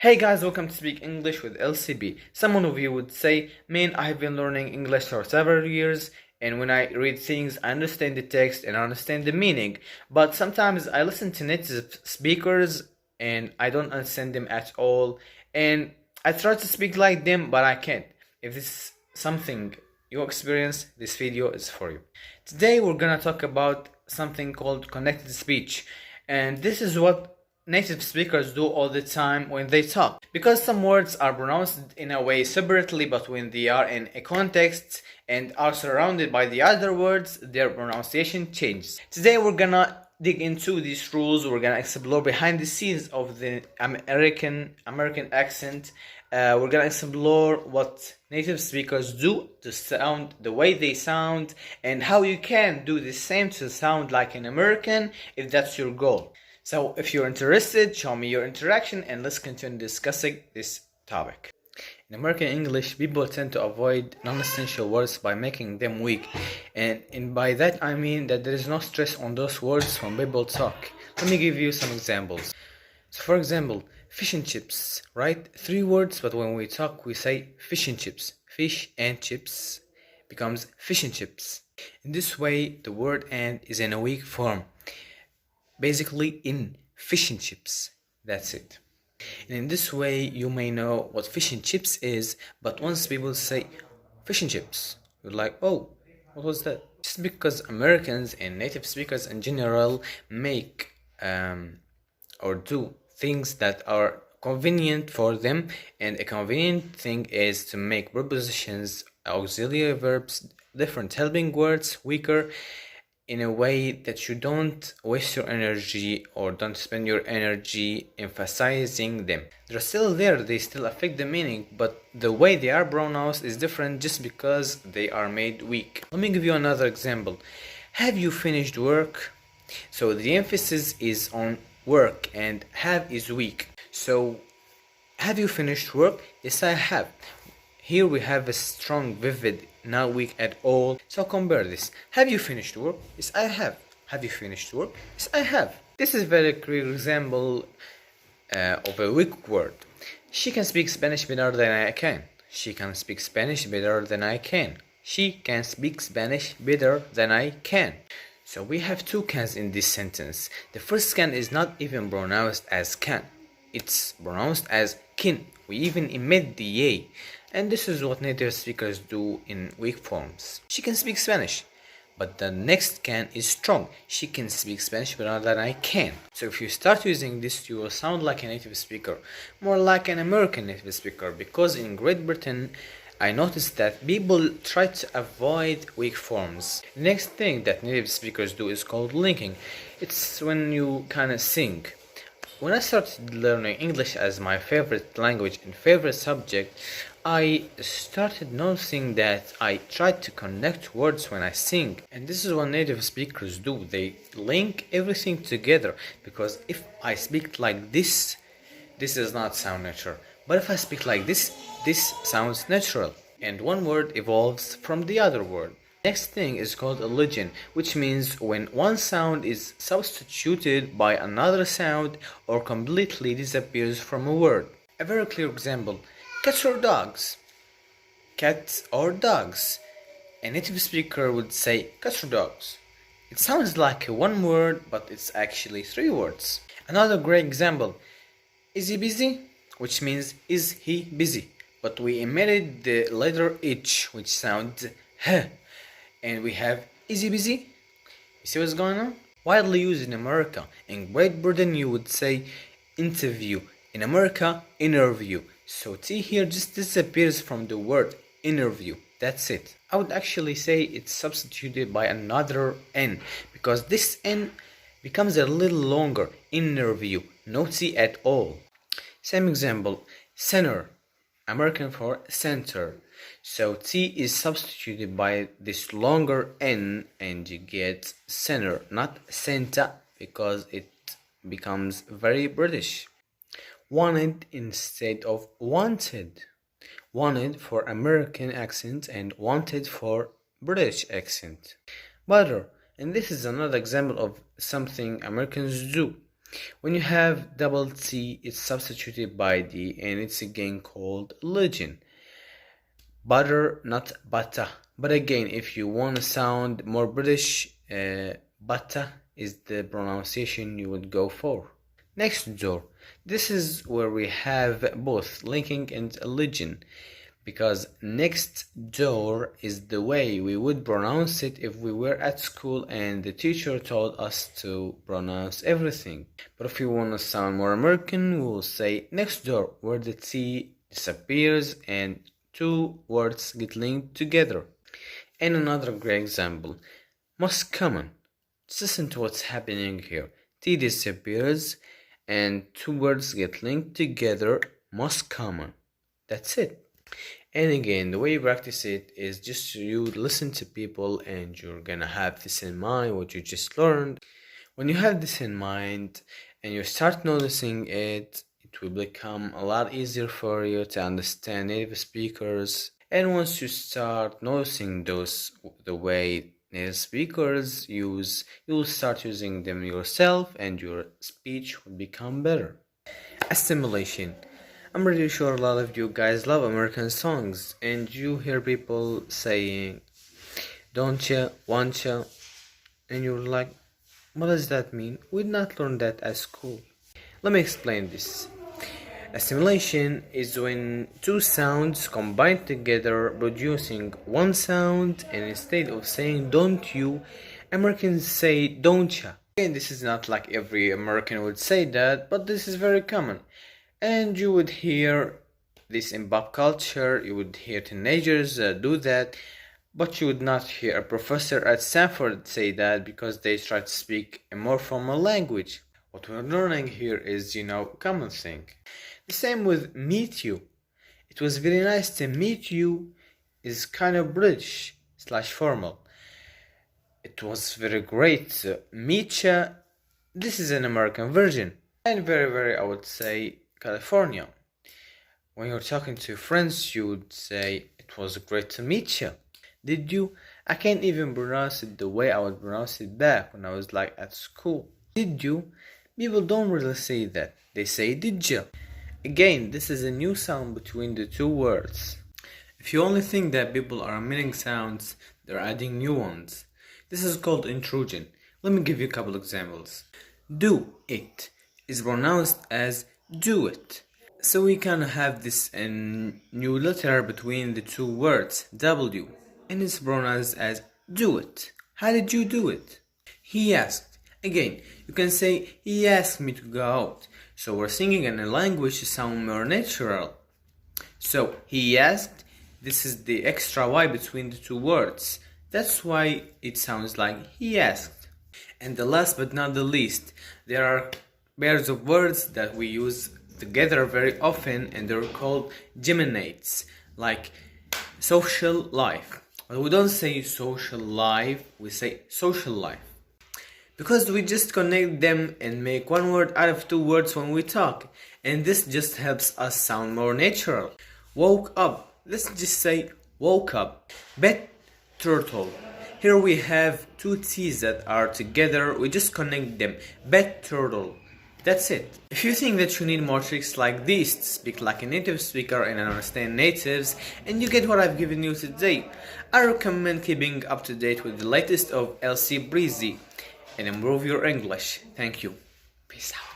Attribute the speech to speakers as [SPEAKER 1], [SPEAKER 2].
[SPEAKER 1] Hey guys, welcome to Speak English with LCB. Someone of you would say, man, I have been learning English for several years, and when I read things, I understand the text and I understand the meaning. But sometimes I listen to native speakers and I don't understand them at all, and I try to speak like them, but I can't. If this is something you experience, this video is for you. Today we're gonna talk about something called connected speech, and this is what native speakers do all the time when they talk. Because some words are pronounced in a way separately, but when they are in a context and are surrounded by the other words, their pronunciation changes. Today we're gonna dig into these rules. We're gonna explore behind the scenes of the American accent. We're gonna explore what native speakers do to sound the way they sound, and how you can do the same to sound like an American if that's your goal. So if you're interested, show me your interaction and let's continue discussing this topic. In American English, people tend to avoid non-essential words by making them weak. And by that I mean that there is no stress on those words when people talk. Let me give you some examples. So for example, fish and chips, right? 3 words, but when we talk we say fish and chips. Fish and chips becomes fish and chips. In this way, the word and is in a weak form. Basically in fish and chips. That's it. And in this way you may know what fish and chips is, but once people say fish and chips, you're like, oh, what was that? Just because Americans and native speakers in general make or do things that are convenient for them, and a convenient thing is to make prepositions, auxiliary verbs, different helping words weaker, in a way that you don't waste your energy or don't spend your energy emphasizing them. They're still there, they still affect the meaning, but the way they are pronounced is different just because they are made weak. Let me give you another example. Have you finished work? So the emphasis is on work and have is weak. So have you finished work? Yes, I have. Here we have a strong, vivid, not weak at all. So compare this. Have you finished work? Yes, I have. Have you finished work? Yes, I have. This is a very clear example of a weak word. She can speak Spanish better than I can. She can speak Spanish better than I can. She can speak Spanish better than I can. So we have 2 cans in this sentence. The first can is not even pronounced as can. It's pronounced as kin. We even emit the A. And this is what native speakers do in weak forms. She can speak Spanish, but the next can is strong. She can speak Spanish better than I can. So if you start using this, you will sound like a native speaker, more like an American native speaker, because in Great Britain, I noticed that people try to avoid weak forms. The next thing that native speakers do is called linking. It's when you kind of sing. When I started learning English as my favorite language and favorite subject, I started noticing that I tried to connect words when I sing. And this is what native speakers do. They link everything together, because if I speak like this does not sound natural. But if I speak like this sounds natural. And one word evolves from the other word. Next thing is called elision, which means when one sound is substituted by another sound or completely disappears from a word. A very clear example: cats or dogs? Cats or dogs? A native speaker would say cats or dogs. It sounds like one word, but it's actually 3 words. Another great example: is he busy? Which means is he busy? But we omitted the letter H, which sounds h. And we have is he busy? You see what's going on? Widely used in America. In Great Britain you would say interview. In America, interview. So T here just disappears from the word interview. That's it. I would actually say it's substituted by another N, because this N becomes a little longer. Interview. No T at all. Same example. Center. American for center. So T is substituted by this longer N and you get center, not center, because it becomes very British. Wanted instead of wanted. Wanted for American accent and wanted for British accent. Butter. And this is another example of something Americans do. When you have double T, it's substituted by D and it's again called legend. Butter, not butter. But again, if you want to sound more British, butter is the pronunciation you would go for. Next door. This is where we have both linking and alliging, because next door is the way we would pronounce it if we were at school and the teacher told us to pronounce everything. But if you want to sound more American, we'll say next door, where the T disappears and two words get linked together. And another great example, most common. Just listen to what's happening here. T disappears and two words get linked together, most common. That's it. And again, the way you practice it is just you listen to people and you're gonna have this in mind, what you just learned. When you have this in mind and you start noticing it, it will become a lot easier for you to understand native speakers. And once you start noticing the way native speakers use, you'll start using them yourself and your speech will become better. Assimilation. I'm pretty sure a lot of you guys love American songs and you hear people saying don't ya, want ya, and you're like, what does that mean? We'd not learn that at school. Let me explain this. Assimilation is when two sounds combine together producing one sound, and instead of saying don't you, Americans say don't ya. Again, this is not like every American would say that, but this is very common. And you would hear this in pop culture, you would hear teenagers do that, but you would not hear a professor at Stanford say that because they try to speak a more formal language. What we're learning here is, common thing. The same with meet you. It was very nice to meet you is kind of British / formal. It was very great to meet ya. This is an American version. And very, I would say, California. When you're talking to friends, you would say, it was great to meet you. Did you? I can't even pronounce it the way I would pronounce it back when I was like at school. Did you? People don't really say that. They say did you. Again, this is a new sound between the two words. If you only think that people are omitting sounds, they're adding new ones. This is called intrusion. Let me give you a couple examples. Do it is pronounced as do it. So we can have this new letter between the two words, W, and it's pronounced as do it. How did you do it? He asked. Again, you can say he asked me to go out. So we're singing in a language to sound more natural. So he asked, this is the extra Y between the two words. That's why it sounds like he asked. And the last but not the least, there are pairs of words that we use together very often and they're called geminates, like social life. But we don't say social life, we say social life. Because we just connect them and make one word out of two words when we talk. And this just helps us sound more natural. Woke up. Let's just say woke up. Bet turtle. Here we have two T's that are together. We just connect them. Bet turtle. That's it. If you think that you need more tricks like these to speak like a native speaker and understand natives, and you get what I've given you today, I recommend keeping up to date with the latest of LC Breezy and improve your English. Thank you. Peace out.